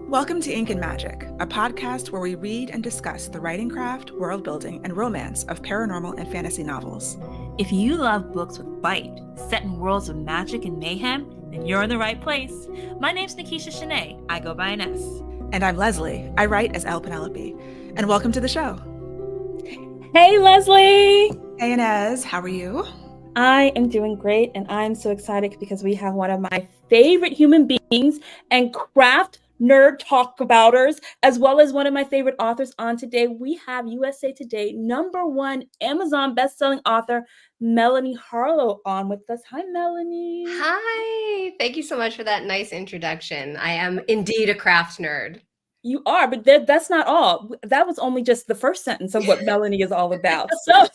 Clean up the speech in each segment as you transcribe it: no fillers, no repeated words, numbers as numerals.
Welcome to Ink and Magic, a podcast where we read and discuss the writing craft, world building, and romance of paranormal and fantasy novels. If you love books with bite, set in worlds of magic and mayhem, then you're in the right place. My name's Nikisha Shanae. I go by Ines. And I'm Leslie. I write as Elle Penelope. And welcome to the show. Hey, Leslie. Hey, Inez. How are you? I am doing great, and I'm so excited because we have one of my favorite human beings and craft nerd talk abouters, as well as one of my favorite authors on today. We have USA Today #1 Amazon bestselling author Melanie Harlow on with us. Hi, Melanie. Hi. Thank you so much for that nice introduction. I am indeed a craft nerd. You are, but that's not all. That was only just the first sentence of what Melanie is all about. So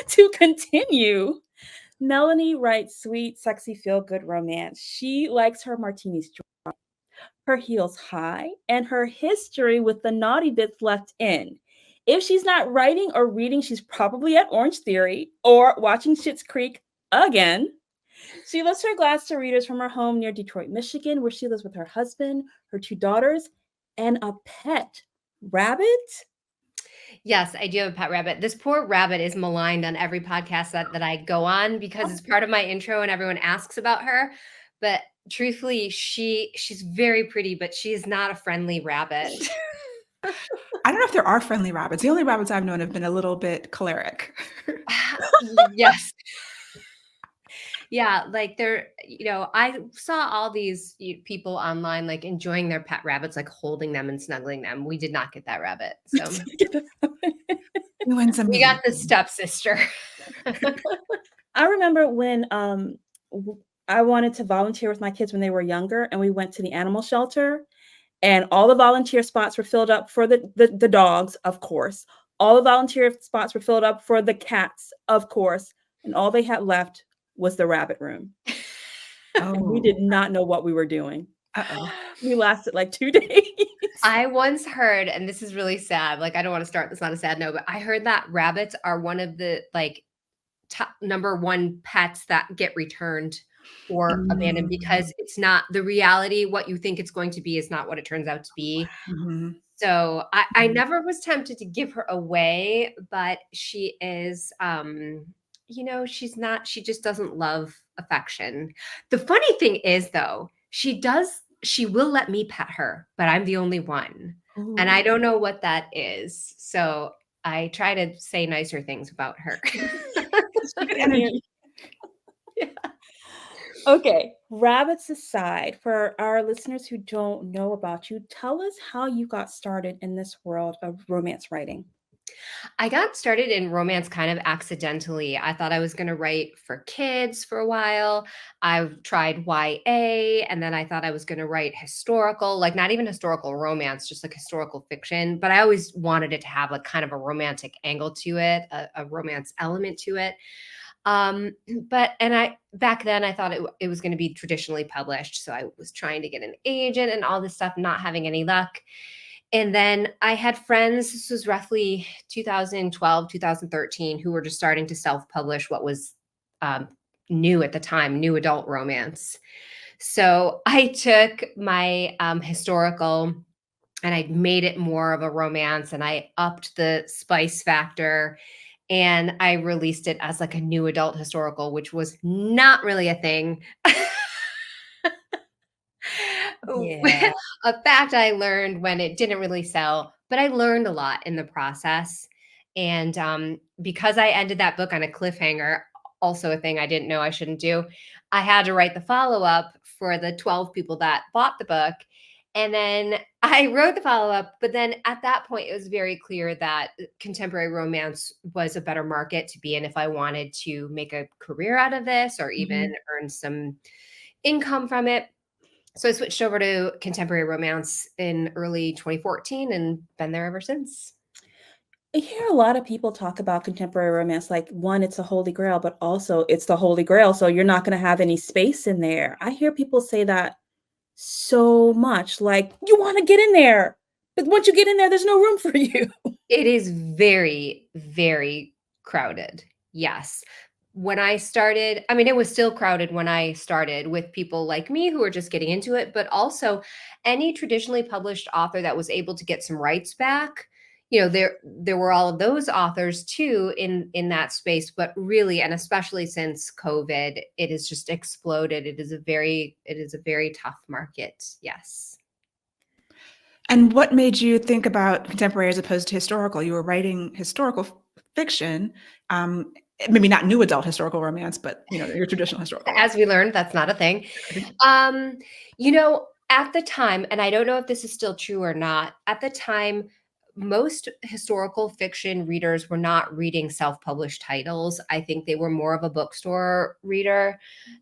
to continue, Melanie writes sweet, sexy, feel-good romance. She likes her martinis strong, her heels high, and her history with the naughty bits left in. If she's not writing or reading, she's probably at Orange Theory or watching Schitt's Creek again. She lifts her glass to readers from her home near Detroit, Michigan, where she lives with her husband, her 2 daughters, and a pet rabbit. Yes, I do have a pet rabbit. This poor rabbit is maligned on every podcast that I go on because it's part of my intro and everyone asks about her. But truthfully, she's very pretty, but she is not a friendly rabbit. I don't know if there are friendly rabbits. The only rabbits I've known have been a little bit choleric. Yes. Yeah, like I saw all these people online like enjoying their pet rabbits, like holding them and snuggling them. We did not get that rabbit. So we got the stepsister. I remember when I wanted to volunteer with my kids when they were younger, and we went to the animal shelter, and all the volunteer spots were filled up for the dogs, of course. All the volunteer spots were filled up for the cats, of course, and all they had left was the rabbit room. Oh. And we did not know what we were doing. Uh-oh. We lasted like 2 days. I once heard, and this is really sad, like I don't want to start this on a sad note, but I heard that rabbits are one of the like top #1 pets that get returned or abandoned because it's not the reality. What you think it's going to be is not what it turns out to be. Mm-hmm. So I never was tempted to give her away, but she is she just doesn't love affection. The funny thing is though, she will let me pet her, but I'm the only one. Ooh. And I don't know what that is. So I try to say nicer things about her. Good energy. Yeah. Okay, rabbits aside, for our listeners who don't know about you, tell us how you got started in this world of romance writing. I got started in romance kind of accidentally. I thought I was going to write for kids for a while. I tried YA, and then I thought I was going to write historical, like not even historical romance, just like historical fiction. But I always wanted it to have like kind of a romantic angle to it, a romance element to it. Back then I thought it was going to be traditionally published. So I was trying to get an agent and all this stuff, not having any luck. And then I had friends, this was roughly 2012, 2013, who were just starting to self-publish what was new at the time, new adult romance. So I took my historical and I made it more of a romance, and I upped the spice factor, and I released it as like a new adult historical, which was not really a thing. Yeah. A fact I learned when it didn't really sell, but I learned a lot in the process. And because I ended that book on a cliffhanger, also a thing I didn't know I shouldn't do, I had to write the follow-up for the 12 people that bought the book. And then I wrote the follow-up, but then at that point, it was very clear that contemporary romance was a better market to be in if I wanted to make a career out of this or even earn some income from it. So I switched over to contemporary romance in early 2014 and been there ever since. I hear a lot of people talk about contemporary romance, like one, it's a holy grail, but also it's the holy grail. So you're not going to have any space in there. I hear people say that so much, like you want to get in there, but once you get in there, there's no room for you. It is very, very crowded. Yes. when I started, I mean, it was still crowded when I started with people like me who were just getting into it, but also any traditionally published author that was able to get some rights back. There were all of those authors too in that space, but really, and especially since COVID, it has just exploded. It is a very tough market. Yes. And what made you think about contemporary as opposed to historical? You were writing historical fiction, maybe not new adult historical romance, but your traditional historical. As we learned, that's not a thing. At the time, and I don't know if this is still true or not, at the time, most historical fiction readers were not reading self-published titles. I think they were more of a bookstore reader.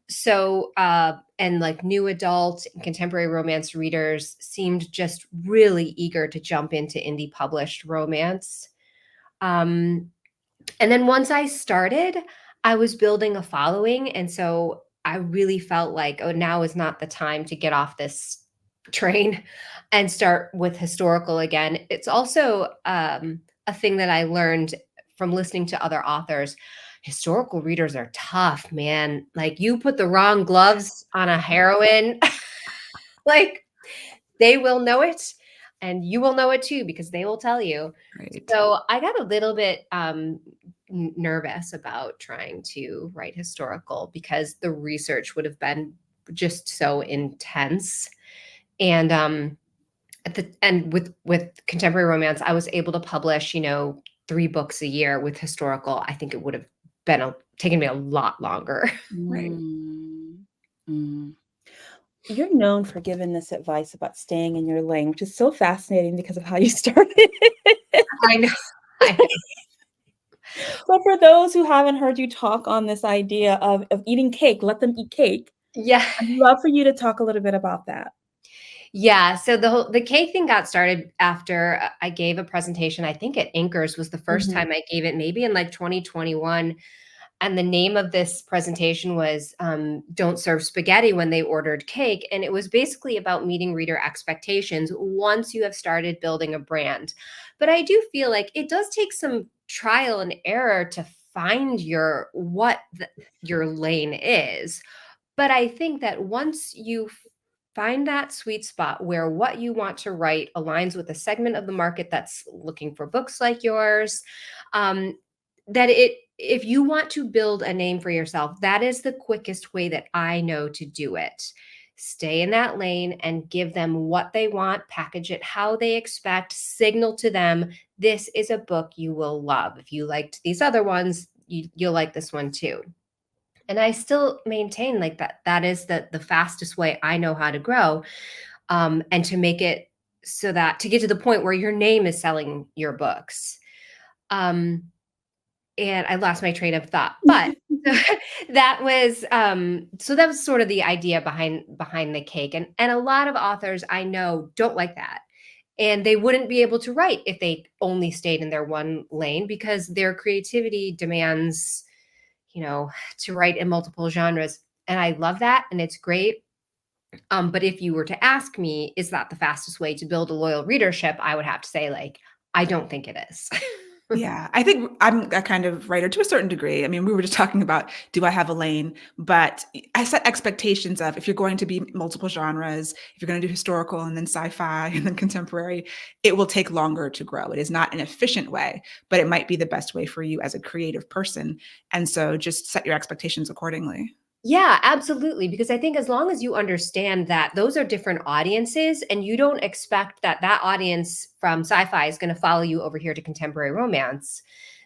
So, and like new adult and contemporary romance readers seemed just really eager to jump into indie published romance. And then once I started, I was building a following. And so I really felt like, oh, now is not the time to get off this train and start with historical again. It's also a thing that I learned from listening to other authors. Historical readers are tough, man. Like, you put the wrong gloves on a heroine, like, they will know it. And you will know it too, because they will tell you. Right. So I got a little bit nervous about trying to write historical because the research would have been just so intense. And with contemporary romance, I was able to publish, 3 books a year. With historical, I think it would have been taken me a lot longer. Right. You're known for giving this advice about staying in your lane, which is so fascinating because of how you started. I know. So for those who haven't heard you talk on this idea of eating cake, let them eat cake. Yeah. I'd love for you to talk a little bit about that. Yeah. So the cake thing got started after I gave a presentation. I think at Anchors was the first time I gave it, maybe in like 2021. And the name of this presentation was Don't Serve Spaghetti When They Ordered Cake. And it was basically about meeting reader expectations once you have started building a brand. But I do feel like it does take some trial and error to find your lane is. But I think that once you find that sweet spot where what you want to write aligns with a segment of the market that's looking for books like yours, if you want to build a name for yourself, that is the quickest way that I know to do it. Stay in that lane and give them what they want, package it how they expect, signal to them, this is a book you will love. If you liked these other ones, you'll like this one too. And I still maintain like that is the fastest way I know how to grow, and to make it so that to get to the point where your name is selling your books. And I lost my train of thought, but that was sort of the idea behind the cake. And a lot of authors I know don't like that. And they wouldn't be able to write if they only stayed in their one lane, because their creativity demands, to write in multiple genres. And I love that. And it's great. But if you were to ask me, is that the fastest way to build a loyal readership? I would have to say, like, I don't think it is. Yeah, I think I'm a kind of writer to a certain degree. I mean, we were just talking about, do I have a lane? But I set expectations of, if you're going to be multiple genres, if you're going to do historical and then sci-fi and then contemporary, it will take longer to grow. It is not an efficient way, but it might be the best way for you as a creative person. And so just set your expectations accordingly. Yeah, absolutely. Because I think as long as you understand that those are different audiences and you don't expect that audience from sci-fi is going to follow you over here to contemporary romance,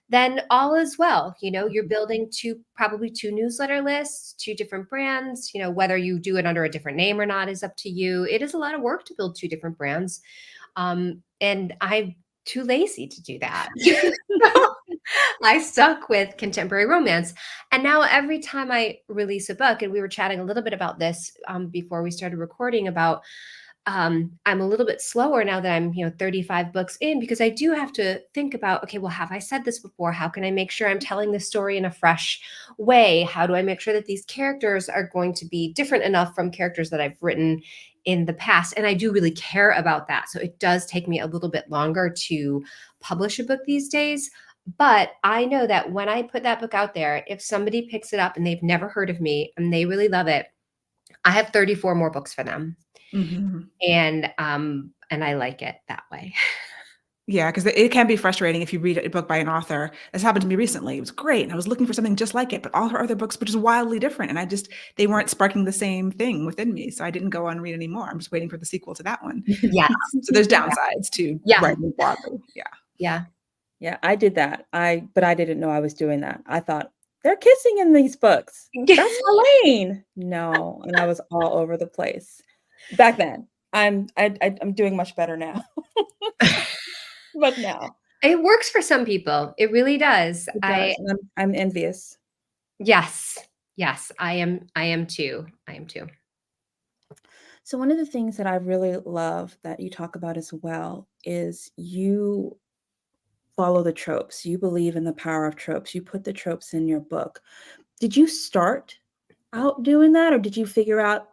then all is well. You're building probably two newsletter lists, 2 different brands. Whether you do it under a different name or not is up to you. It is a lot of work to build 2 different brands. And I'm too lazy to do that. I stuck with contemporary romance. And now every time I release a book, and we were chatting a little bit about this before we started recording, about I'm a little bit slower now that I'm 35 books in, because I do have to think about, okay, well, have I said this before? How can I make sure I'm telling this story in a fresh way? How do I make sure that these characters are going to be different enough from characters that I've written in the past? And I do really care about that. So it does take me a little bit longer to publish a book these days. But I know that when I put that book out there, if somebody picks it up and they've never heard of me and they really love it, I have 34 more books for them. Mhm. And I like it that way. Yeah, because it can be frustrating if you read a book by an author. This happened to me recently. It was great, and I was looking for something just like it, but all her other books were just wildly different, and they weren't sparking the same thing within me, so I didn't go on and read anymore. I'm just waiting for the sequel to that one. Yes. So there's downsides to Yeah. writing broadly. Yeah. Yeah. Yeah, I did that. But I didn't know I was doing that. I thought they're kissing in these books. That's Helene. No, and I was all over the place back then. I'm doing much better now. But now It works for some people. It really does. it does. And I'm envious. Yes. Yes, I am too. I am too. So one of the things that I really love that you talk about as well is you follow the tropes. You believe in the power of tropes. You put the tropes in your book. Did you start out doing that, or did you figure out,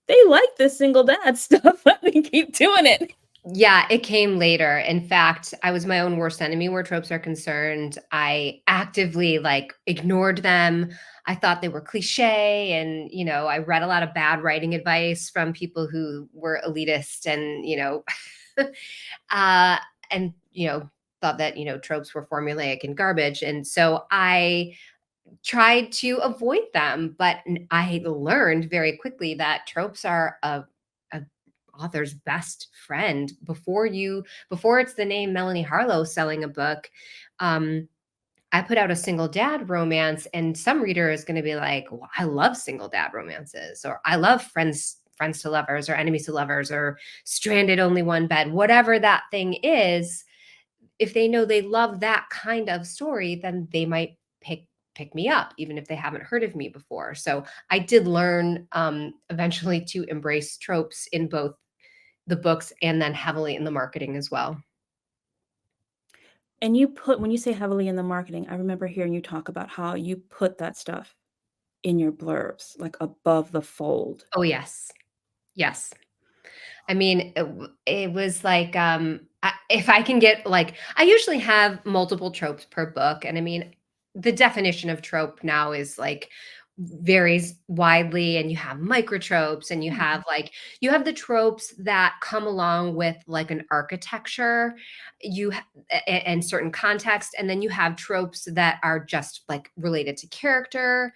they like this single dad stuff. Let me keep doing it. Yeah, it came later. In fact, I was my own worst enemy where tropes are concerned. I actively ignored them. I thought they were cliche, and I read a lot of bad writing advice from people who were elitist and uh and thought that tropes were formulaic and garbage. And so I tried to avoid them, but I learned very quickly that tropes are a author's best friend. Before it's the name Melanie Harlow selling a book, I put out a single dad romance, and some reader is going to be like, well, I love single dad romances, or I love friends to lovers, or enemies to lovers, or stranded only one bed, whatever that thing is. If they know they love that kind of story, then they might pick me up, even if they haven't heard of me before. So I did learn eventually to embrace tropes in both the books and then heavily in the marketing as well. And when you say heavily in the marketing, I remember hearing you talk about how you put that stuff in your blurbs, like above the fold. Oh, yes. Yes. I mean, it was like, if I can get I usually have multiple tropes per book. And I mean, the definition of trope now is varies widely, and you have micro tropes, and you have the tropes that come along with an architecture, and certain context, and then you have tropes that are just related to character.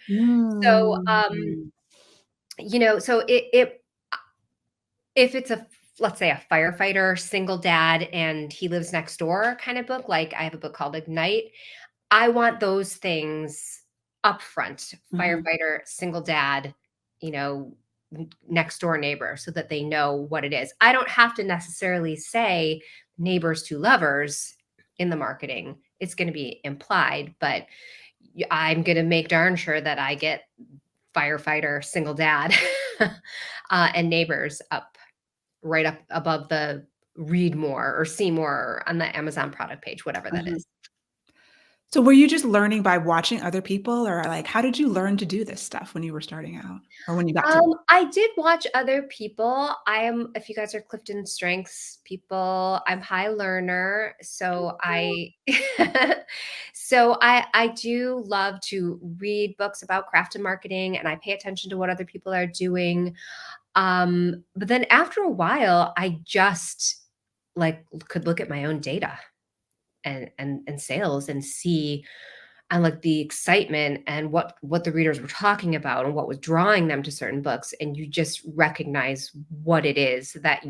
So so if it's let's say a firefighter single dad and he lives next door kind of book, I have a book called Ignite, I want those things up front. Firefighter, single dad, next door neighbor, so that they know what it is. I don't have to necessarily say neighbors to lovers in the marketing. It's going to be implied, but I'm going to make darn sure that I get firefighter, single dad, and neighbors right up above the read more or see more on the Amazon product page, whatever that is. So were you just learning by watching other people, or how did you learn to do this stuff when you were starting out, or when you got to it? I did watch other people. If you guys are Clifton Strengths people, I'm high learner. So I do love to read books about craft and marketing, and I pay attention to what other people are doing. But then after a while, I just could look at my own data and sales and see, and the excitement and what the readers were talking about and what was drawing them to certain books. And you just recognize what it is that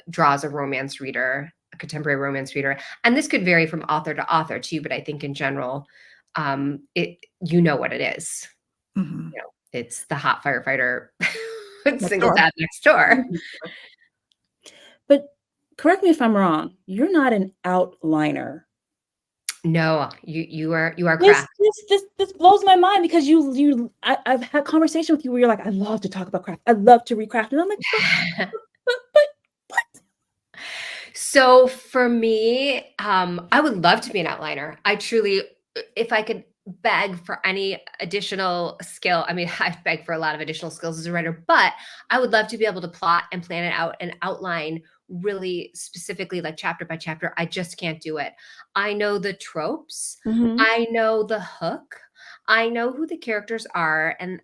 draws a romance reader, a contemporary romance reader. And this could vary from author to author too, but I think in general, what it is. It's the hot firefighter single dad next door. But correct me if I'm wrong, you're not an outliner. No, you are craft. This blows my mind, because I've had conversation with you where you're like, I love to talk about craft. I love to recraft. And I'm like, but what? So for me, I would love to be an outliner. I truly, if I could beg for any additional skill. I mean, I beg for a lot of additional skills as a writer, but I would love to be able to plot and plan it out and outline really specifically, like chapter by chapter. I just can't do it. I know the tropes, Mhm. I know the hook, I know who the characters are, and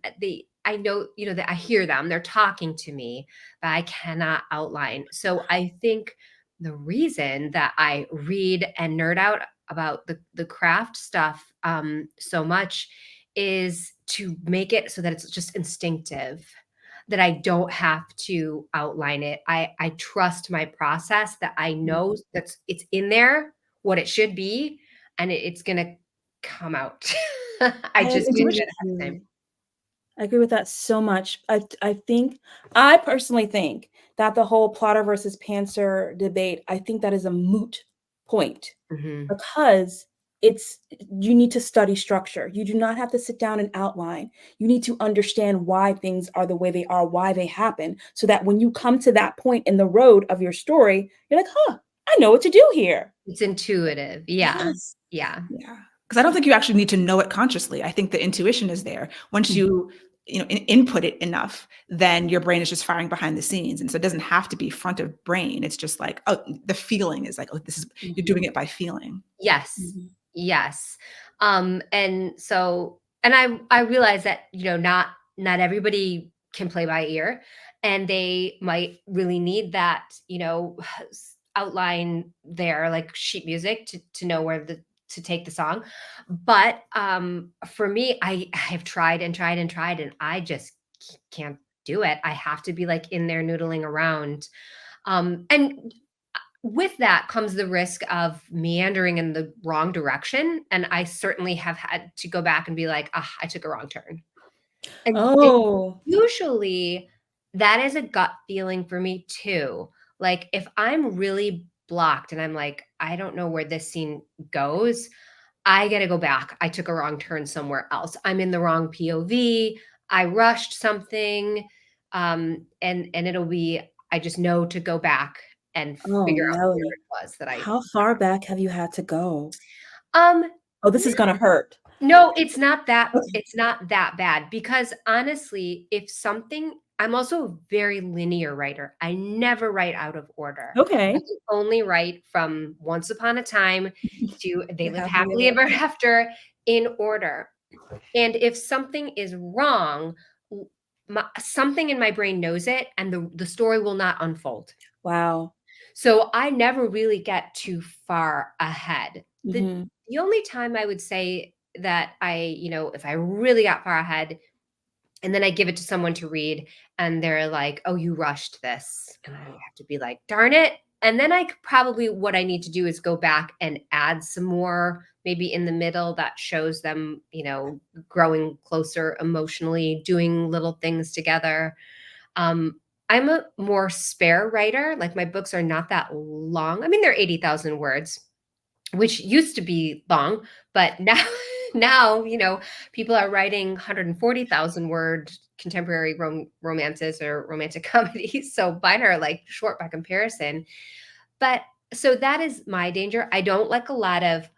I know, that I hear them, they're talking to me, but I cannot outline. So I think the reason that I read and nerd out about the craft stuff so much is to make it so that it's just instinctive, that I don't have to outline it. I trust my process, that I know it's in there what it should be, and it's gonna come out. I I just need agree to with have time. you. I agree with that so much. I personally think that the whole plotter versus pantser debate, I think that is a moot point Mhm. because it's you need to study structure. You do not have to sit down and outline. You need to understand why things are the way they are, why they happen, so that when you come to that point in the road of your story, you're like, "Huh, I know what to do here." It's intuitive. Yeah. Yes. Yeah. Yeah, because I don't think you actually need to know it consciously. I think the intuition is there. Once Mhm. you input it enough, then your brain is just firing behind the scenes, and so it doesn't have to be front of brain. It's just like, oh, the feeling is like, oh, this is you're doing Mhm. it by feeling. Yes. Mhm. Yes. And I realize that, not everybody can play by ear, and they might really need that, outline there, like sheet music to know where to take the song. But for me, I've tried and tried and tried, and I just can't do it. I have to be like in there noodling around. And with that comes the risk of meandering in the wrong direction, and I certainly have had to go back and be like, "Ah, I took a wrong turn." And Oh. usually, that is a gut feeling for me too. Like, if I'm really blocked and I'm like, "I don't know where this scene goes," I gotta go back. I took a wrong turn somewhere else. I'm in the wrong POV. I rushed something, and it'll be I just know to go back and Oh, figure out where Melanie. it was that I How far back have you had to go? um, Oh, this is gonna hurt. no, Okay. it's not that bad because honestly, if something I'm also a very linear writer. I never write out of order. I Okay. can only write from Once Upon a Time to They Live Lived happily Happily ever Ever after. After in order. And if something is wrong, something in my brain knows it, and the story will not unfold. Wow. So I never really get too far ahead. The Mhm. the only time I would say that if I really got far ahead and then I give it to someone to read and they're like, "Oh, you rushed this." And I have to be like, "Darn it." And then probably what I need to do is go back and add some more maybe in the middle that shows them, growing closer emotionally, doing little things together. I'm a more spare writer. Like my books are not that long. I mean, they're 80,000 words, which used to be long, but now now, people are writing 140,000 word contemporary romances or romantic comedies. So mine are like short by comparison. But so that is my danger. I don't like a lot of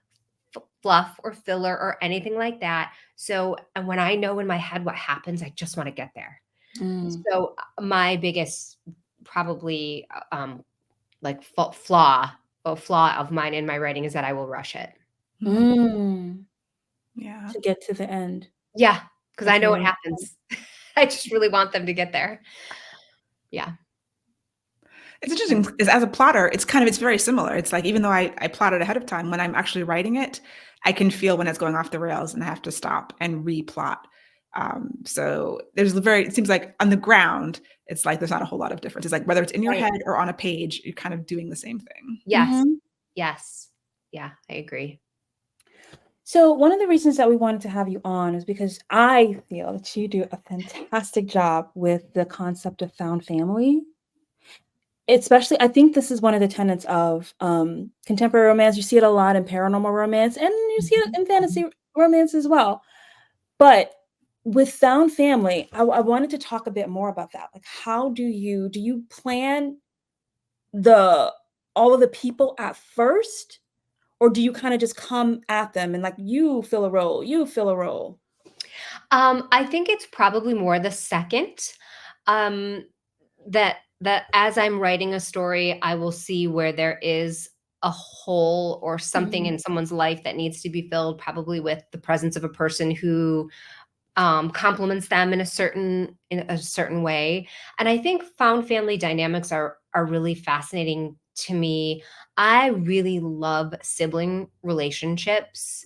fluff or filler or anything like that. So and when I know in my head what happens, I just want to get there. Mm. So my biggest probably like flaw of mine in my writing is that I will rush it. Mhm. Mm. Yeah. To get to the end Yeah, because I of know your what own story. happens. I just really want them to get there. Yeah. It's interesting because as a plotter, it's very similar. It's like even though I plot it ahead of time, when I'm actually writing it, I can feel when it's going off the rails and I have to stop and replot. So it seems like on the ground, it's like there's not a whole lot of difference. It's like whether it's in your Right. head or on a page, you're kind of doing the same thing. Yes. Mhm. Yes. Yeah, I agree. So one of the reasons that we wanted to have you on is because I feel that you do a fantastic job with the concept of found family. Especially, I think this is one of the tenets of contemporary romance. You see it a lot in paranormal romance, and you see it Mhm. in fantasy romance as well. But with found family, I wanted to talk a bit more about that. Like, how do you plan the all of the people at first, or do you kind of just come at them and like, you fill a role, you fill a role? I think it's probably more the second, um, that as I'm writing a story, I will see where there is a hole or something Mhm. in someone's life that needs to be filled, probably with the presence of a person who compliments them in a certain way. And I think found family dynamics are really fascinating to me. I really love sibling relationships.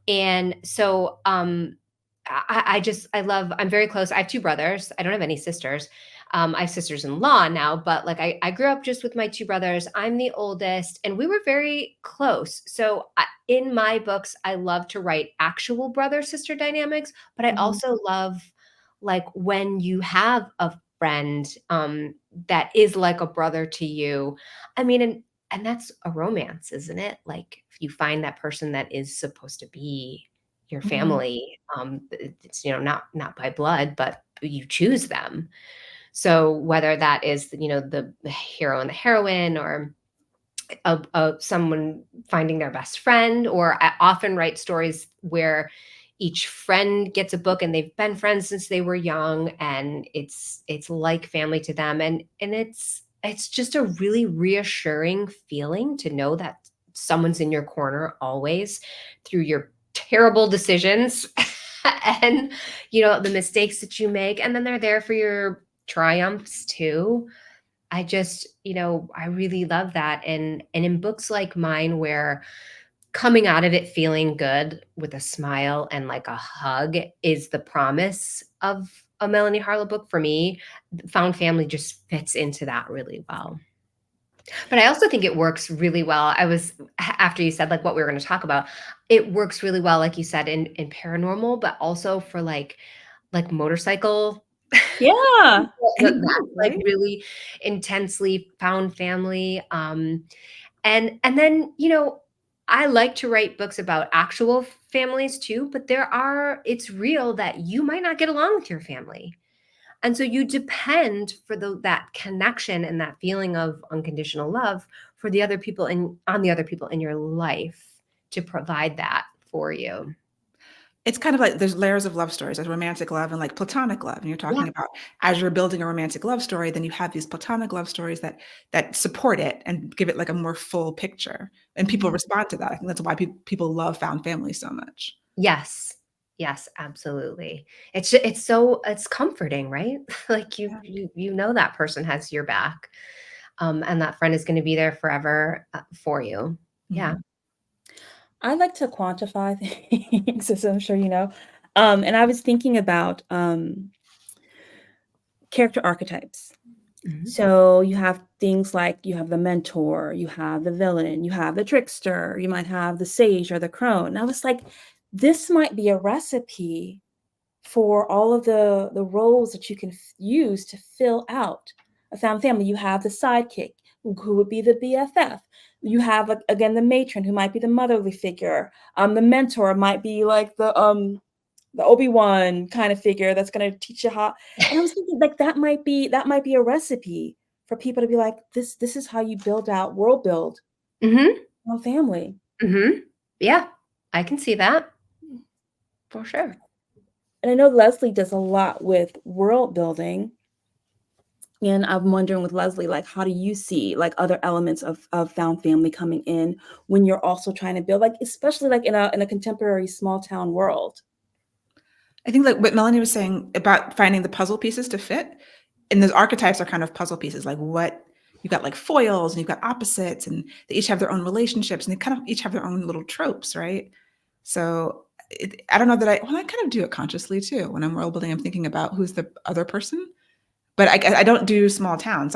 And so I love, I'm very close. I have two brothers. I don't have any sisters. I have sisters-in-law now, but like I grew up just with my two brothers. I'm the oldest, and we were very close. So in my books, I love to write actual brother-sister dynamics, but I Mhm. also love like when you have a friend that is like a brother to you. I mean, and that's a romance, isn't it? Like if you find that person that is supposed to be your Mhm. family, it's not by blood, but you choose them. So whether that is the hero and the heroine, or someone finding their best friend, or I often write stories where each friend gets a book and they've been friends since they were young, and it's like family to them, and it's just a really reassuring feeling to know that someone's in your corner always through your terrible decisions and the mistakes that you make, and then they're there for your triumphs too. I just, I really love that. And in books like mine where coming out of it feeling good with a smile and like a hug is the promise of a Melanie Harlow book, for me, Found Family just fits into that really well. But I also think it works really well. After you said like what we were going to talk about, it works really well, like you said, in paranormal, but also for like motorcycle Yeah, I that's agree, like right? really intensely found family. And then, I like to write books about actual families too, but it's real that you might not get along with your family. And so you depend for that connection and that feeling of unconditional love for the other people on the other people in your life to provide that for you. It's kind of like there's layers of love stories. There's romantic love and like platonic love. And you're Yeah. talking about as you're building a romantic love story, then you have these platonic love stories that support it and give it like a more full picture. And people Mhm. respond to that. I think that's why people love found family so much. Yes. Yes, absolutely. It's comforting, right? Like Yeah. you know that person has your back, and that friend is going to be there forever for you. Yeah. Mhm. I like to quantify things, as I'm sure you know. And I was thinking about character archetypes. Mhm. So you have things like you have the mentor, you have the villain, you have the trickster, you might have the sage or the crone. And I was like, this might be a recipe for all of the roles that you can use to fill out a found family. You have the sidekick, who would be the BFF. You have again the matron, who might be the motherly figure. The mentor might be like the Obi-Wan kind of figure that's going to teach you how. And I was thinking like that might be a recipe for people to be like, this is how you build out world build Mhm. on family. Mhm. Yeah. I can see that for sure. And I know Leslie does a lot with world building. And I'm wondering with Leslie, like, how do you see like other elements of found family coming in when you're also trying to build, like, especially like in a contemporary small town world? I think like what Melanie was saying about finding the puzzle pieces to fit, and those archetypes are kind of puzzle pieces. Like what you've got like foils and you've got opposites, and they each have their own relationships, and they kind of each have their own little tropes, right? So I don't know that I kind of do it consciously too. When I'm world building, I'm thinking about who's the other person, but I don't do small towns.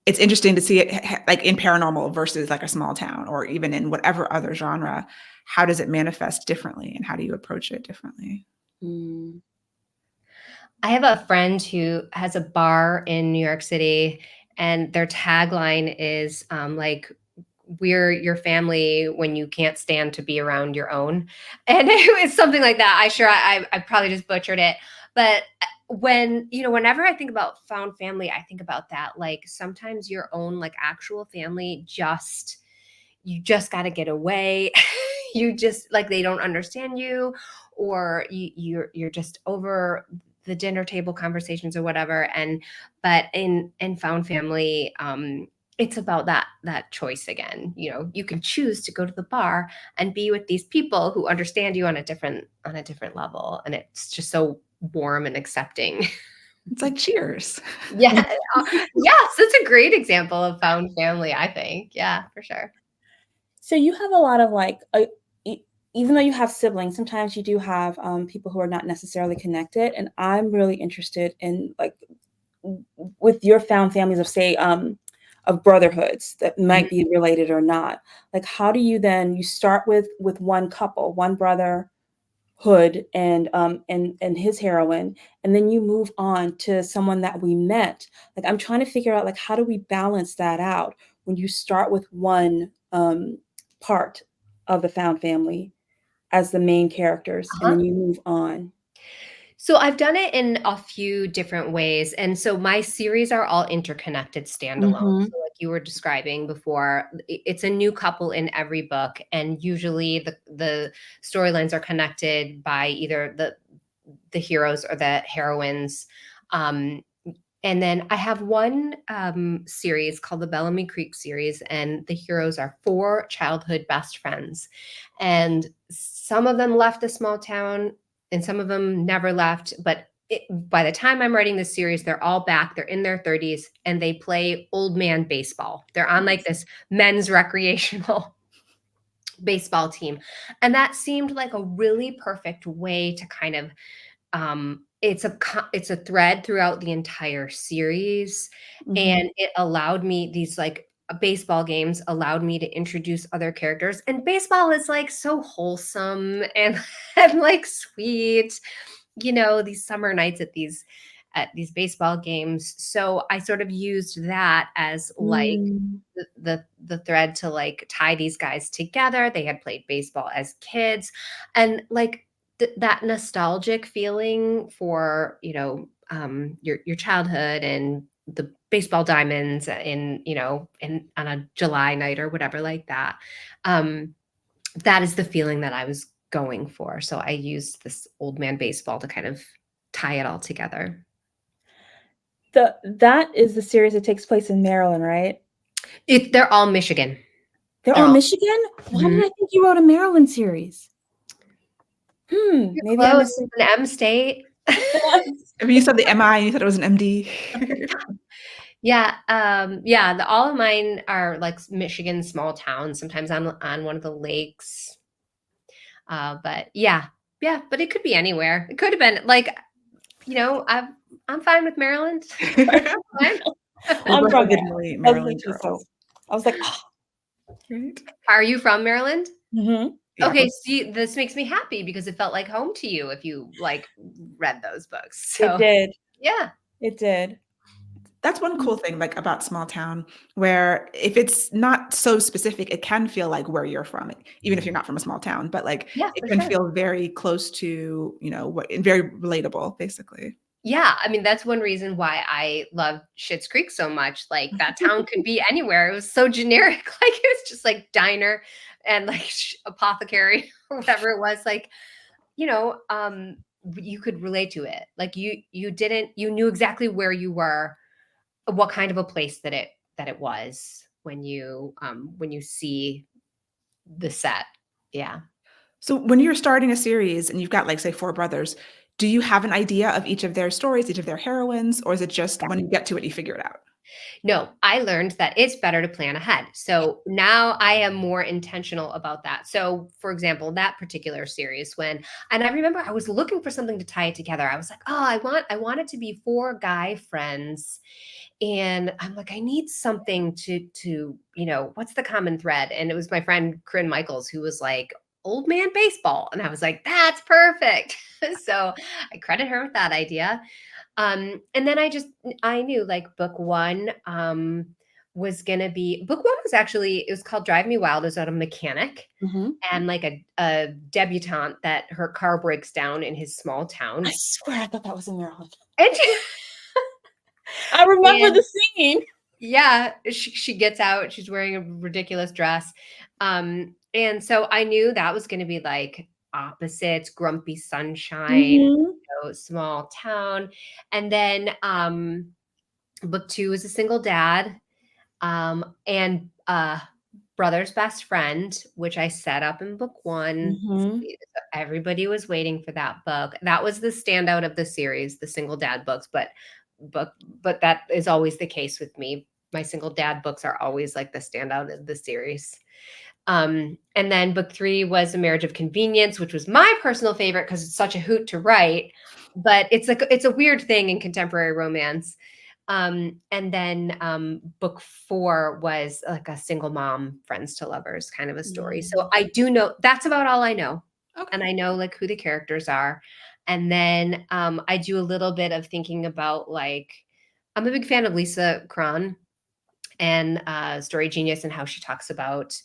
It's interesting to see it like in paranormal versus like a small town, or even in whatever other genre. How does it manifest differently, and how do you approach it differently? Mm. I have a friend who has a bar in New York City, and their tagline is like, "We're your family when you can't stand to be around your own," and it was something like that. I probably just butchered it, but whenever I think about found family, I think about that. Like sometimes your own like actual family just you just got to get away. You just like, they don't understand you, or you're just over the dinner table conversations or whatever. But in found family, it's about that choice again. You can choose to go to the bar and be with these people who understand you on a different level, and it's just so warm and accepting. It's like Cheers. Yeah. Yes, it's a great example of found family, I think. Yeah, for sure. So you have a lot of like, even though you have siblings, sometimes you do have people who are not necessarily connected. And I'm really interested in like with your found families of say of brotherhoods that might be related or not. Like how do you then you start with one couple, one brother Hood and his heroine, and then you move on to someone that we met. Like I'm trying to figure out like how do we balance that out when you start with one part of the found family as the main characters and then you move on. So I've done it in a few different ways. And so my series are all interconnected standalone. So like you were describing before, it's a new couple in every book. And usually the storylines are connected by either the heroes or the heroines. And then I have one series called the Bellamy Creek series, and the heroes are 4 childhood best friends. And some of them left the small town and some of them never left. But by the time I'm writing this series, they're all back. They're in their 30s and they play old man baseball. They're on like this men's recreational baseball team. And that seemed like a really perfect way to kind of it's a thread throughout the entire series, and it allowed me these like baseball games allowed me to introduce other characters, and baseball is like so wholesome and like sweet, these summer nights at these baseball games. So I sort of used that as like the thread to like tie these guys together. They had played baseball as kids, and like that nostalgic feeling for your childhood and the baseball diamonds in on a July night or whatever like that. That is the feeling that I was going for. So I used this old man baseball to kind of tie it all together. That is the series that takes place in Maryland, right? They're all Michigan. They're all Michigan? Why did I think you wrote a Maryland series? Maybe I missed an M state. I mean, you said the MI, you said it was an MD. Yeah. All of mine are like Michigan small towns, sometimes on one of the lakes. But but it could be anywhere. It could have been like, I'm fine with Maryland. I'm from Maryland. Girls. I was like, Right. Are you from Maryland? Yeah. Okay, see, this makes me happy because it felt like home to you if you like read those books. So it did. Yeah. It did. That's one cool thing like about small town, where if it's not so specific, it can feel like where you're from, even if you're not from a small town, but like it can feel very close to, very relatable, basically. Yeah, I mean, that's one reason why I love Schitt's Creek so much. Like that town could be anywhere. It was so generic. Like it was just like diner and like apothecary or whatever it was. Like, you could relate to it. Like you knew exactly where you were, what kind of a place that it was when you see the set. Yeah. So when you're starting a series and you've got like say 4 brothers, do you have an idea of each of their stories, each of their heroines, or is it just when you get to it, you figure it out? No, I learned that it's better to plan ahead. So now I am more intentional about that. So for example, that particular series and I remember I was looking for something to tie it together. I was like, oh, I want it to be 4 guy friends. And I'm like, I need something to, what's the common thread? And it was my friend Corinne Michaels, who was like, old man baseball. And I was like, that's perfect. So I credit her with that idea. And then I knew like book 1 was going to be, book 1 was actually, it was called Drive Me Wild. It was about a mechanic and like a debutante that her car breaks down in his small town. I swear I thought that was in Maryland. And I remember the scene. Yeah, she gets out. She's wearing a ridiculous dress. And so I knew that was going to be like opposites, grumpy sunshine, Mhm. small town. And then book 2 is a single dad, and brother's best friend, which I set up in book 1. Mhm. Everybody was waiting for that book. That was the standout of the series, the single dad books, but but that is always the case with me. My single dad books are always like the standout of the series. And then book 3 was A Marriage of Convenience, which was my personal favorite because it's such a hoot to write, but it's a weird thing in contemporary romance. And then book 4 was like a single mom, friends to lovers kind of a story. So I do know that's about all I know. And Okay. I know like who the characters are. And then I do a little bit of thinking about like, I'm a big fan of Lisa Cron and Story Genius and how she talks about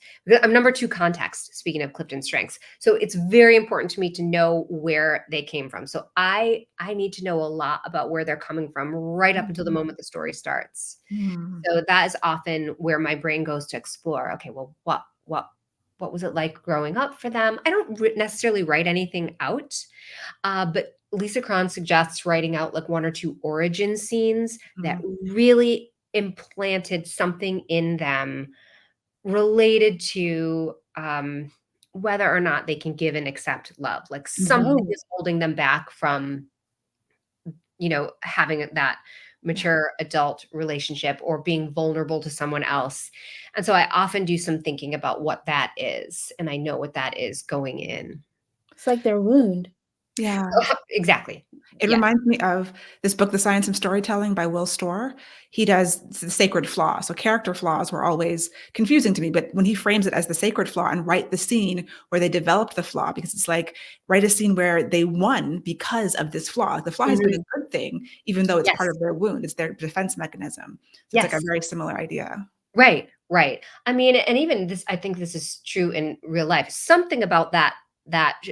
I'm number 2 context, speaking of Clifton strengths. So it's very important to me to know where they came from. So I need to know a lot about where they're coming from right up until the moment the story starts. Mm. So that is often where my brain goes to explore. Okay, well, what was it like growing up for them? I don't necessarily write anything out, but Lisa Cron suggests writing out like 1 or 2 origin scenes that really implanted something in them related to whether or not they can give and accept love. Like something Oh. is holding them back from, having that mature adult relationship or being vulnerable to someone else. And so I often do some thinking about what that is. And I know what that is going in. It's like their wound. Yeah. Exactly. It Yeah. reminds me of this book, The Science of Storytelling by Will Storr. He does the sacred flaw. So character flaws were always confusing to me, but when he frames it as the sacred flaw and write the scene where they developed the flaw, because it's like write a scene where they won because of this flaw. The flaw has been Mhm. a good thing, even though it's part Yes. of their wound. It's their defense mechanism. So it's like a Yes. very similar idea. Right, right. I mean, and even this, I think this is true in real life. Something about that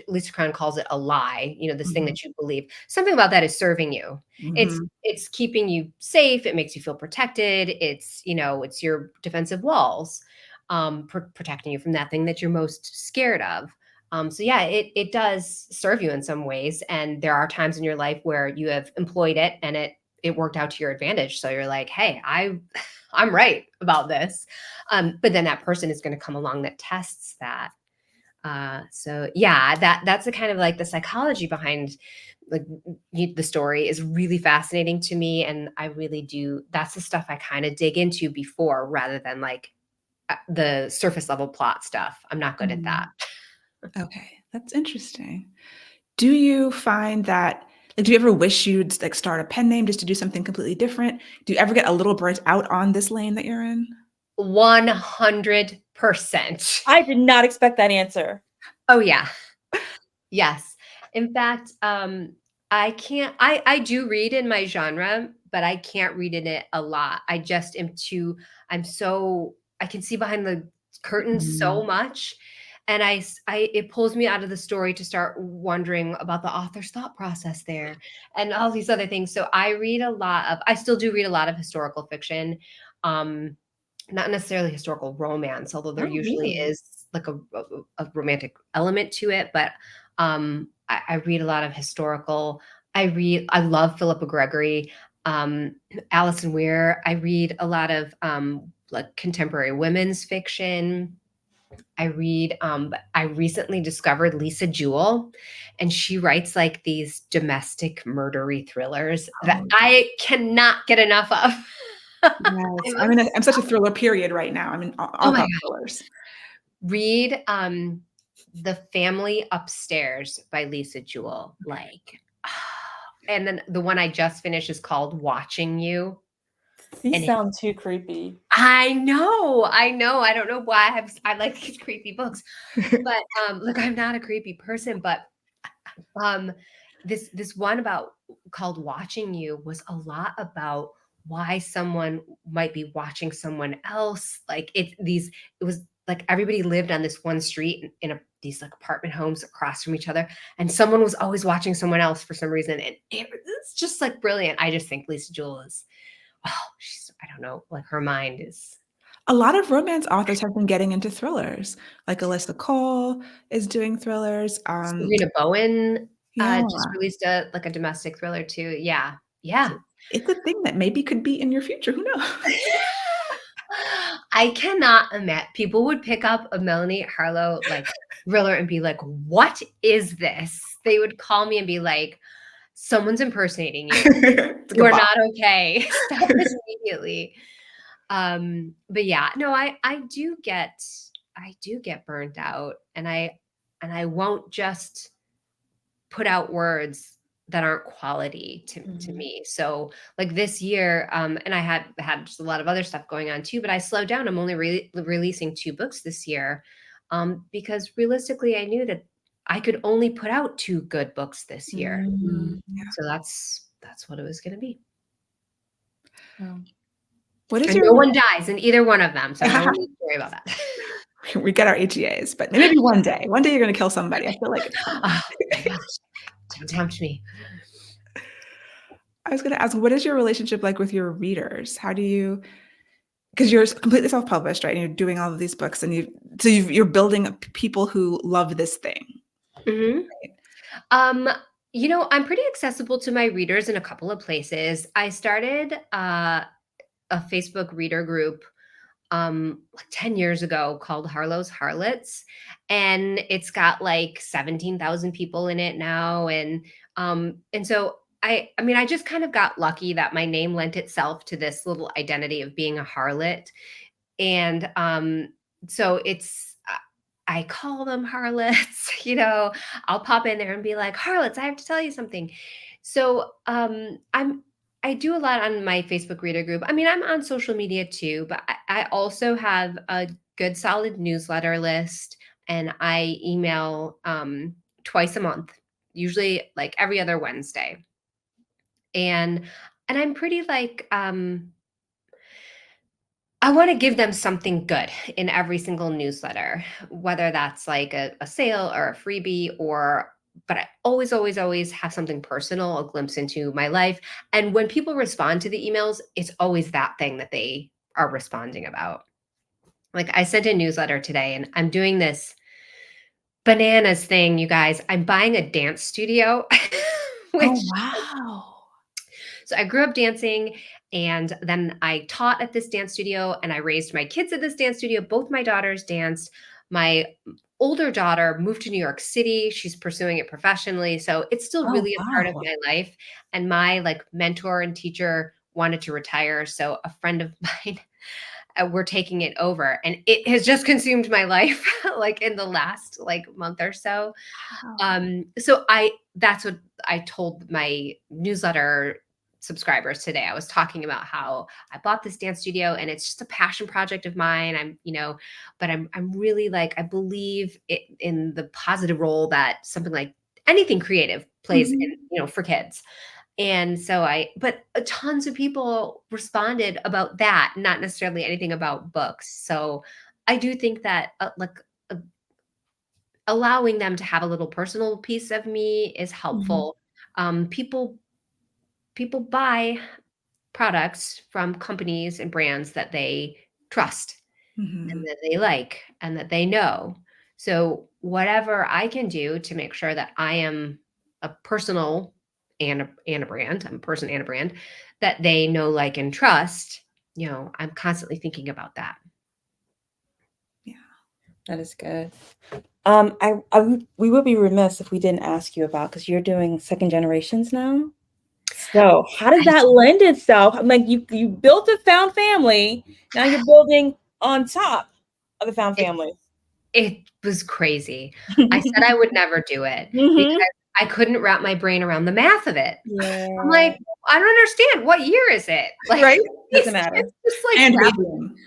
Lisa Crown calls it a lie, this thing Mhm. that you believe. Something about that is serving you. Mhm. It's keeping you safe. It makes you feel protected. It's your defensive walls, protecting you from that thing that you're most scared of. So yeah, it does serve you in some ways. And there are times in your life where you have employed it and it worked out to your advantage. So you're like, hey, I'm right about this. But then that person is going to come along that tests that. So yeah, that's the kind of like the psychology behind like the story is really fascinating to me. And I really do, that's the stuff I kind of dig into before rather than like the surface level plot stuff. I'm not good at that. Okay, that's interesting. Do you find that do you ever wish you'd like start a pen name just to do something completely different? Do you ever get a little burnt out on this lane that you're in? 100%. I did not expect that answer. Oh yeah. Yes. In fact, I can't I do read in my genre, but I can't read in it a lot. I just am too I'm so I can see behind the curtain so Mm. much and it pulls me out of the story to start wondering about the author's thought process there and all these other things. So I still do read a lot of historical fiction. Um Not necessarily historical romance, although there Oh, usually really? is like a romantic element to it. But I read a lot of historical. I love Philippa Gregory, um, Alison Weir. I read a lot of like contemporary women's fiction. I recently discovered Lisa Jewell, and she writes like these domestic murdery thrillers that Oh, I cannot get enough of. yes. I'm I'm such a thriller period right now. I'm in all Oh my about god. thrillers. Read The Family Upstairs by Lisa Jewell. Like and then the one I just finished is called Watching You. These And it sound too creepy. I know, I know. I don't know why I like these creepy books. But look, I'm not a creepy person, but um this one about called Watching You was a lot about why someone might be watching someone else. Like it was like everybody lived on this one street these like apartment homes across from each other, and someone was always watching someone else for some reason. And it's just like brilliant. I just think Lisa Jewell is I don't know, like her mind is. A lot of romance authors have been getting into thrillers. Like Alyssa Cole is doing thrillers. Serena Bowen Yeah. just released a domestic thriller too. Yeah. Yeah. So it's a thing that maybe could be in your future. Who knows? I cannot imagine people would pick up a Melanie Harlow like thriller and be like, "What is this?" They would call me and be like, "Someone's impersonating you. It's like You a are bot. not okay. Stop this immediately." But yeah, no, I do get burnt out, and I won't just put out words that aren't quality to Mhm. me. So like this year, and I had just a lot of other stuff going on too, but I slowed down. I'm only releasing 2 books this year, because realistically, I knew that I could only put out 2 good books this year. Mm. So that's what it was going to be. Oh. What is And your no one dies in either one of them, so no one needs to worry about that. We get our HEAs, but maybe one day. One day you're going to kill somebody. I feel like it's coming. Oh my gosh, don't tempt me. I was going to ask, what is your relationship like with your readers? How do you, because you're completely self-published, right? And you're doing all of these books, and you're building people who love this thing. Mhm. Right? I'm pretty accessible to my readers in a couple of places. I started a Facebook reader group like 10 years ago called Harlow's Harlots, and it's got like 17,000 people in it now, and so I mean I just kind of got lucky that my name lent itself to this little identity of being a harlot, and so I call them harlots. I'll pop in there and be like, "Harlots, I have to tell you something." So I do a lot on my Facebook reader group. I mean, I'm on social media too, but I also have a good solid newsletter list, and I email twice a month, usually like every other Wednesday. And I'm pretty like I want to give them something good in every single newsletter, whether that's like a sale or a freebie, but I always, always, always have something personal, a glimpse into my life. And when people respond to the emails, it's always that thing that they are responding about. Like I sent a newsletter today, and I'm doing this bananas thing, you guys. I'm buying a dance studio, which Oh, wow. So I grew up dancing, and then I taught at this dance studio, and I raised my kids at this dance studio. Both my daughters danced. My older daughter moved to New York City. She's pursuing it professionally. So it's still Oh, really a part of wow. my life. And my like mentor and teacher wanted to retire. So a friend of mine, we're taking it over, and it has just consumed my life like in the last like month or so. Wow. So that's what I told my newsletter subscribers today. I was talking about how I bought this dance studio, and it's just a passion project of mine. But I'm really like, I believe in the positive role that something like anything creative plays in, Mhm. for kids. And so but tons of people responded about that, not necessarily anything about books. So I do think that uh, allowing them to have a little personal piece of me is Mhm. helpful. People buy products from companies and brands that they trust and Mhm. that they like and that they know. So whatever I can do to make sure that I am a personal and a brand, I'm a person and a brand that they know, like, and trust, I'm constantly thinking about that. Yeah. That is good. We would be remiss if we didn't ask you about, because you're doing second generations now. So how does I that lend itself? Like you built a found family, now you're building on top of the found it, family. it was crazy. I said I would never do it because Mhm. I couldn't wrap my brain around the math of it. I'm Yeah, like, I don't understand. What year is it? Like Right? these doesn't matter. kids just like And babying.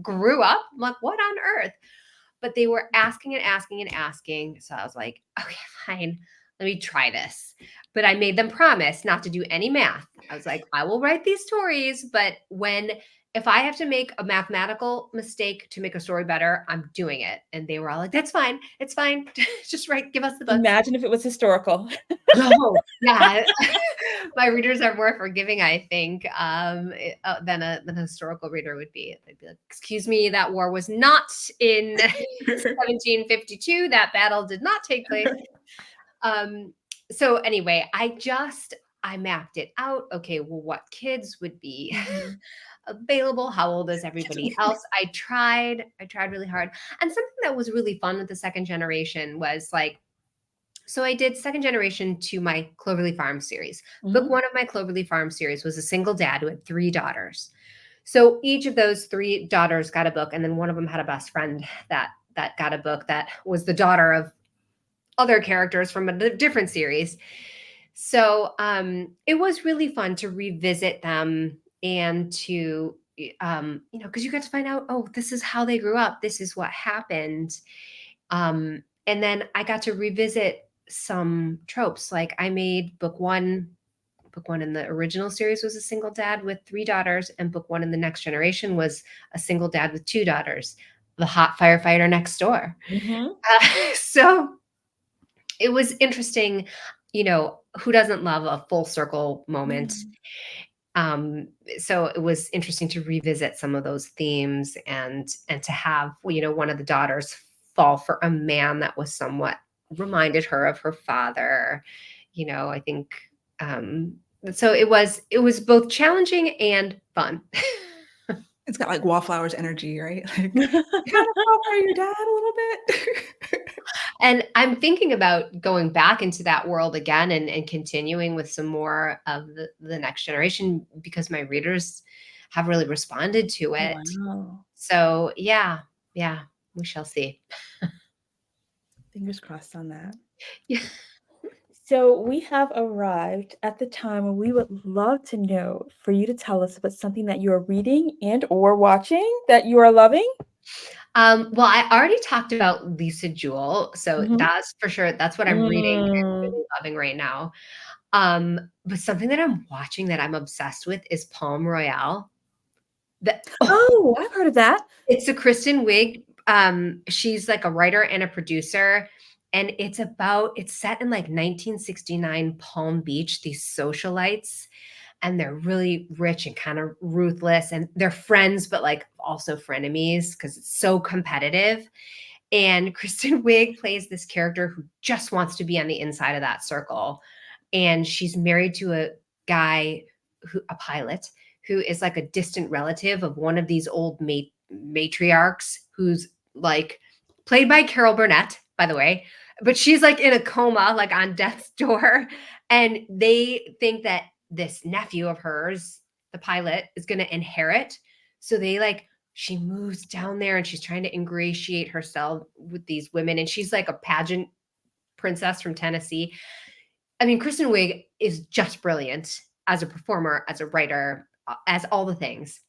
grew up. I'm like, what on earth? But they were asking and asking and asking. So I was like, okay, fine. Let me try this. But I made them promise not to do any math. I was like, I will write these stories, but when if I have to make a mathematical mistake to make a story better, I'm doing it. And they were all like, that's fine. It's fine. Just give us the books. Imagine if it was historical. Oh, yeah. My readers are more forgiving, I think, than a historical reader would be. They'd be like, excuse me, that war was not in 1752. That battle did not take place. So anyway, I mapped it out. Okay, well, what kids would be available? How old is everybody else? I tried really hard. And something that was really fun with the second generation was like, so I did second generation to my Cloverleaf Farm series. Book one of my Cloverleaf Farm series was a single dad who had 3 daughters. So each of those 3 daughters got a book, and then one of them had a best friend that got a book that was the daughter of other characters from a different series. So it was really fun to revisit them and to, because you get to find out, oh, this is how they grew up. This is what happened. And then I got to revisit some tropes. Like I made book one in the original series was a single dad with 3 daughters, and book one in the next generation was a single dad with 2 daughters, the hot firefighter next door. So it was interesting, who doesn't love a full circle moment? So it was interesting to revisit some of those themes and to have, one of the daughters fall for a man that was somewhat reminded her of her father. I think so it was both challenging and fun. It's got like Wallflowers energy, right? Like, kind of fall for your dad a little bit. And I'm thinking about going back into that world again and continuing with some more of the next generation, because my readers have really responded to it. Wow. So yeah, we shall see. Fingers crossed on that. Yeah. So we have arrived at the time when we would love to know for you to tell us about something that you are reading and or watching that you are loving. Well, I already talked about Lisa Jewell, so that's for sure. That's what I'm reading and really loving right now. But something that I'm watching that I'm obsessed with is Palm Royale. I've heard of that. It's a Kristen Wiig. She's like a writer and a producer. And it's set in like 1969 Palm Beach, these socialites, and they're really rich and kind of ruthless, and they're friends, but like also frenemies because it's so competitive. And Kristen Wiig plays this character who just wants to be on the inside of that circle. And she's married to a guy a pilot who is like a distant relative of one of these old matriarchs who's like played by Carol Burnett, by the way, but she's like in a coma, like on death's door. And they think that this nephew of hers, the pilot, is going to inherit. So she moves down there and she's trying to ingratiate herself with these women. And she's like a pageant princess from Tennessee. I mean, Kristen Wiig is just brilliant as a performer, as a writer, as all the things.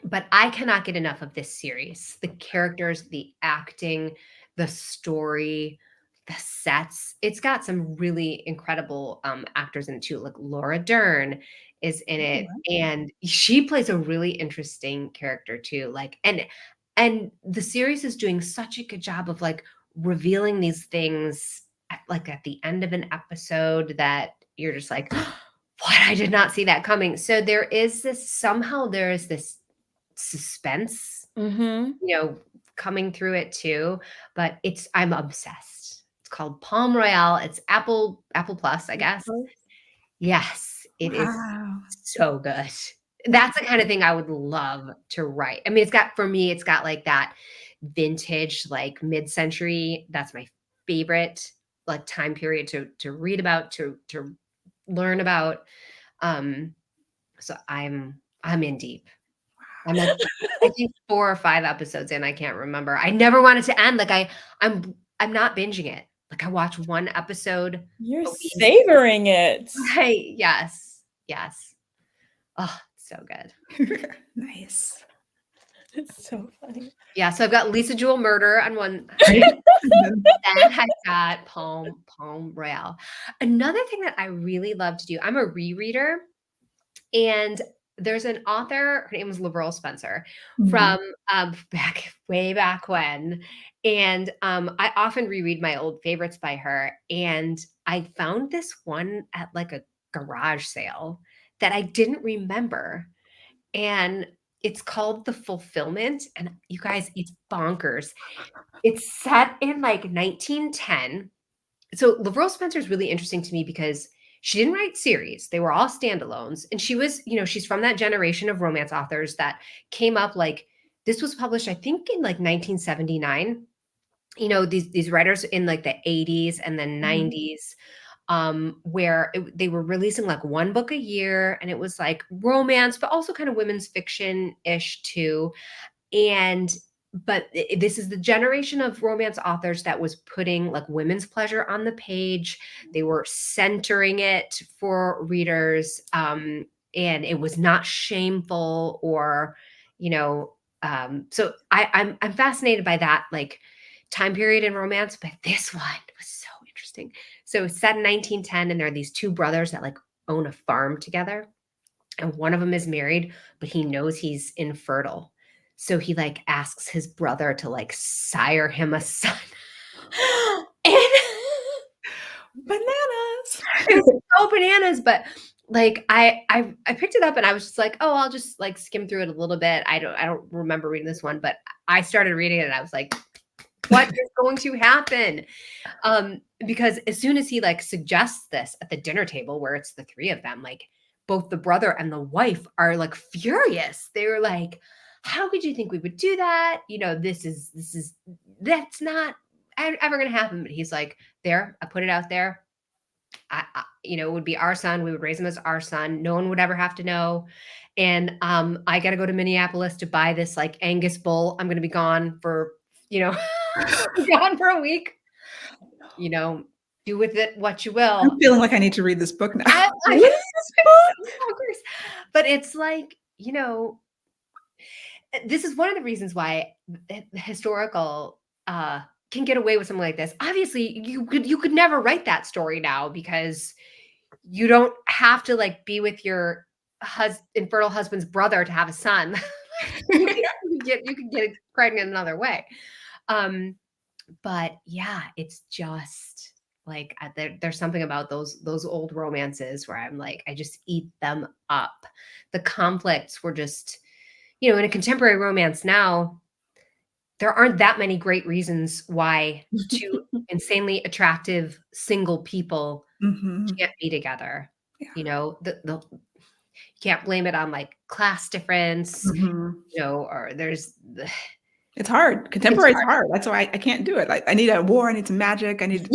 But I cannot get enough of this series. The characters, the acting, the story, the sets. It's got some really incredible actors in it too. Like Laura Dern is in it, and she plays a really interesting character too. Like, and the series is doing such a good job of like revealing these things at the end of an episode that you're just like, what? I did not see that coming. So there is this suspense, coming through it too. But I'm obsessed. It's called Palm Royale. It's Apple Plus, I guess. Yes, it is so good. That's the kind of thing I would love to write. I mean, it's got like that vintage, like mid-century. That's my favorite like time period to read about, to learn about. So I'm in deep. I'm like, I think 4 or 5 episodes in. I can't remember. I never want it to end. Like I'm not binging it. Like I watch one episode. You're savoring it. Right. Yes. Oh, so good. Nice. It's so funny. Yeah. So I've got Lisa Jewell Murder on one. Then I've got Palm Royale. Another thing that I really love to do, I'm a rereader. And there's an author, her name was Laurel Spencer, Mhm. from way back when. And I often reread my old favorites by her. And I found this one at like a garage sale that I didn't remember. And it's called The Fulfillment. And you guys, it's bonkers. It's set in like 1910. So Laurel Spencer is really interesting to me because she didn't write series. They were all standalones. And she was, she's from that generation of romance authors that came up like this was published, I think, in like 1979. These writers in like the 80s and then 90s, where they were releasing like one book a year, and it was like romance, but also kind of women's fiction-ish too. But this is the generation of romance authors that was putting like women's pleasure on the page. They were centering it for readers, and it was not shameful or, so I'm fascinated by that like time period in romance. But this one was so interesting. So it's set in 1910, and there are these two brothers that like own a farm together, and one of them is married, but he knows he's infertile. So he like asks his brother to like sire him a son. And Bananas. it was so bananas, but like I picked it up and I was just like, oh, I'll just like skim through it a little bit. I don't remember reading this one, but I started reading it and I was like, what is going to happen? Because as soon as he like suggests this at the dinner table where it's the three of them, like both the brother and the wife are like furious. They were like, how could you think we would do that? That's not ever going to happen. But he's like, there, I put it out there. It would be our son. We would raise him as our son. No one would ever have to know. And I got to go to Minneapolis to buy this like Angus bull. I'm going to be gone for, gone for a week. Do with it what you will. I'm feeling like I need to read this book now. But it's like, this is one of the reasons why historical can get away with something like this. Obviously, you could never write that story now because you don't have to like be with your infertile husband's brother to have a son. you can get pregnant another way. But yeah, it's just like there's something about those old romances where I'm like, I just eat them up. The conflicts were just, in a contemporary romance now, there aren't that many great reasons why two insanely attractive single people can't be together. Yeah. You can't blame it on like class difference, or there's it's hard. Contemporary is hard. That's why I can't do it. Like I need a war. I need some magic. I need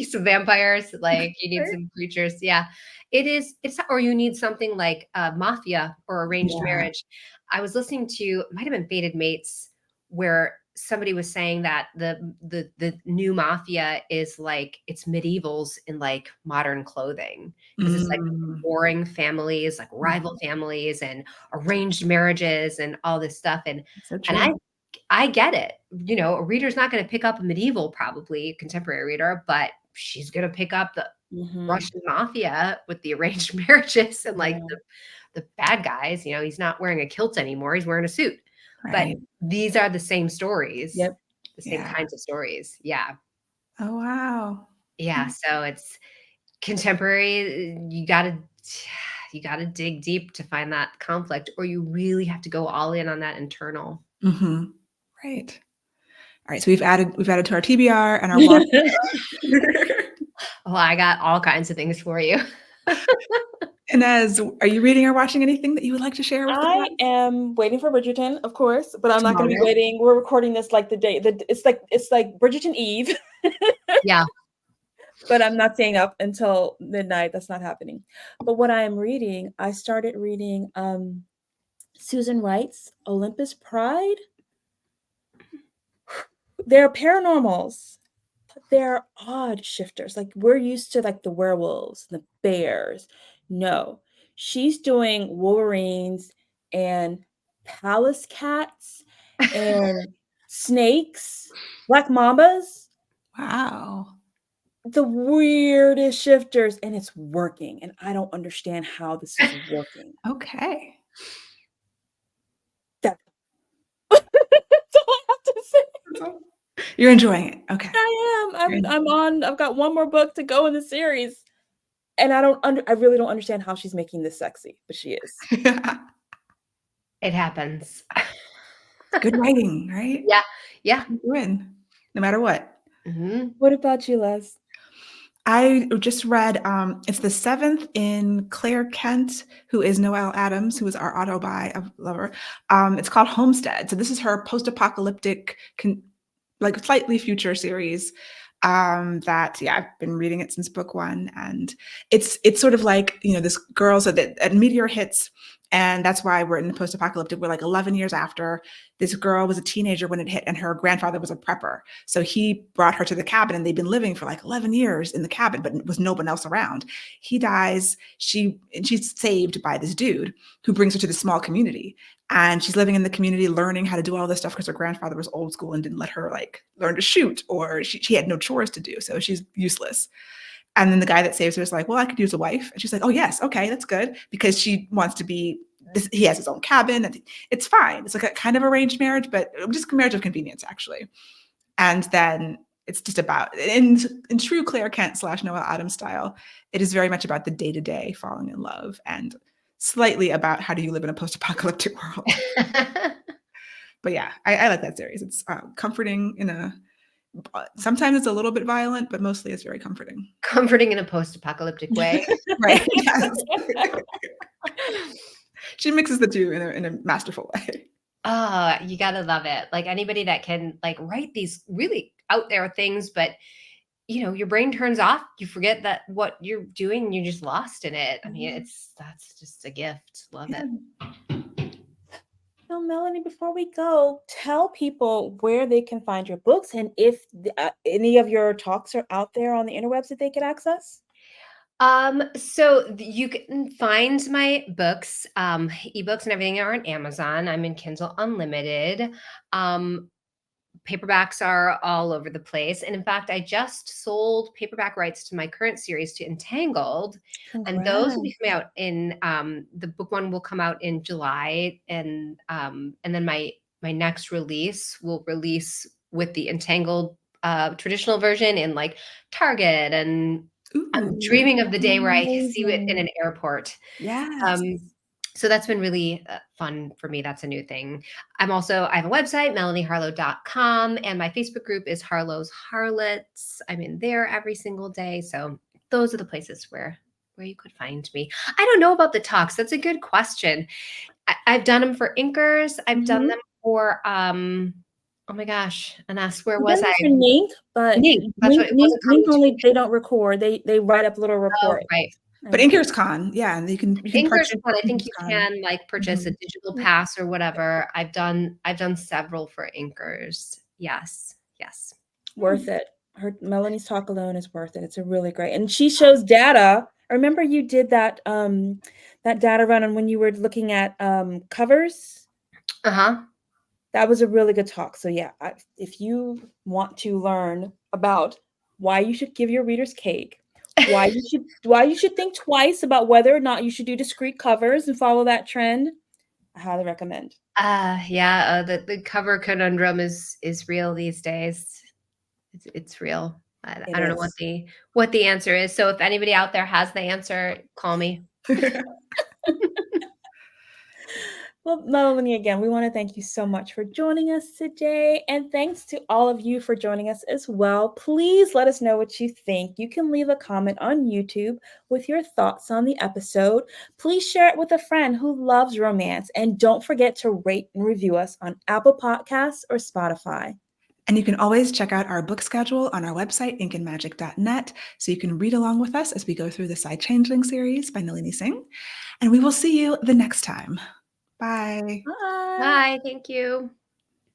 some vampires. Like you need some creatures. Yeah, it's or you need something like mafia or arranged marriage. I was listening to, it might have been Fated Mates, where somebody was saying that the new mafia is like it's medievals in like modern clothing, because it's like warring families, like rival families and arranged marriages and all this stuff. And I get it. A reader's not going to pick up a medieval, probably a contemporary reader, but she's going to pick up the Russian mafia with the arranged marriages and like the bad guys. He's not wearing a kilt anymore. He's wearing a suit. Right. But these are the same stories. Yep. The same kinds of stories. Yeah. Oh, wow. Yeah. So it's contemporary. You gotta dig deep to find that conflict, or you really have to go all in on that internal. Right. All right. So we've added to our TBR and our walk. Oh, I got all kinds of things for you. Inez, are you reading or watching anything that you would like to share with us? I am waiting for Bridgerton, of course, but I'm not going to be waiting. We're recording this like the day that it's like Bridgerton Eve. Yeah. But I'm not staying up until midnight. That's not happening. But what I am reading, I started reading Susan Wright's Olympus Pride. They're paranormals. They're odd shifters. Like we're used to like the werewolves, the bears. No, she's doing wolverines and palace cats and snakes, black mambas. Wow. the weirdest shifters, and it's working. And I don't understand how this is working. Okay. That's all I have to say. You're enjoying it. Okay. I am. I'm on. I've got one more book to go in the series, and I really don't understand how she's making this sexy, but she is. It happens. Good writing, right? Yeah. Yeah. You win, no matter what. What about you, Les? I just read, it's the 7th in Claire Kent, who is Noelle Adams, who is our auto-buy lover. It's called Homestead. So this is her post-apocalyptic, like slightly future series. That I've been reading it since book 1, and it's sort of like, this girl, so that a meteor hits, and that's why we're in the post-apocalyptic. We're like 11 years after. This girl was a teenager when it hit, and her grandfather was a prepper. So he brought her to the cabin, and they've been living for like 11 years in the cabin, but with no one else around. He dies. She's saved by this dude who brings her to this small community. And she's living in the community, learning how to do all this stuff because her grandfather was old school and didn't let her like learn to shoot, or she had no chores to do. So she's useless. And then the guy that saves her is like, well, I could use a wife. And she's like, oh, yes. Okay, that's good. Because she wants to be, he has his own cabin. And it's fine. It's like a kind of arranged marriage, but just marriage of convenience, actually. And then it's just about, in true Claire Kent / Noelle Adams style, it is very much about the day-to-day falling in love, and slightly about how do you live in a post-apocalyptic world. But yeah, I like that series. It's comforting sometimes it's a little bit violent, but mostly it's very comforting. Comforting in a post-apocalyptic way. Right. Yes. She mixes the two in a masterful way. Oh, you gotta love it. Like anybody that can like write these really out there things, but your brain turns off. You forget that what you're doing, you're just lost in it. I mean, that's just a gift. Love it. So, Melanie, before we go, tell people where they can find your books, and if any of your talks are out there on the interwebs that they can access. So you can find my books, ebooks and everything are on Amazon. I'm in Kindle Unlimited. Paperbacks are all over the place. And in fact, I just sold paperback rights to my current series to Entangled. Congrats. And those will be coming out in the book 1 will come out in July. And then my next release will release with the Entangled traditional version in like Target. And I'm dreaming of the day where I see it in an airport. Yes. So that's been really fun for me. That's a new thing. I have a website, melanieharlow.com, and my Facebook group is Harlow's Harlots. I'm in there every single day. So those are the places where you could find me. I don't know about the talks. That's a good question. I've done them for inkers. I've done them for, oh my gosh, Anas, where was I? For Nink, but Nink, that's what it was. Nink only, they don't record. They write up little reports. Oh, right. But Inkers Con, yeah, and you can purchase. I think you can like purchase a digital pass or whatever. I've done several for inkers. Yes. Worth it. Melanie's talk alone is worth it. It's a really great, and she shows data. I remember you did that data run on when you were looking at covers. That was a really good talk. So yeah, if you want to learn about why you should give your readers cake, why you should think twice about whether or not you should do discrete covers and follow that trend, I highly recommend. The cover conundrum is real these days. It's real. I don't know what the answer is. So if anybody out there has the answer, call me. Well, Melanie, again, we want to thank you so much for joining us today. And thanks to all of you for joining us as well. Please let us know what you think. You can leave a comment on YouTube with your thoughts on the episode. Please share it with a friend who loves romance. And don't forget to rate and review us on Apple Podcasts or Spotify. And you can always check out our book schedule on our website, inkandmagic.net, so you can read along with us as we go through the Side Changeling series by Nalini Singh. And we will see you the next time. Bye. Bye. Bye. Thank you.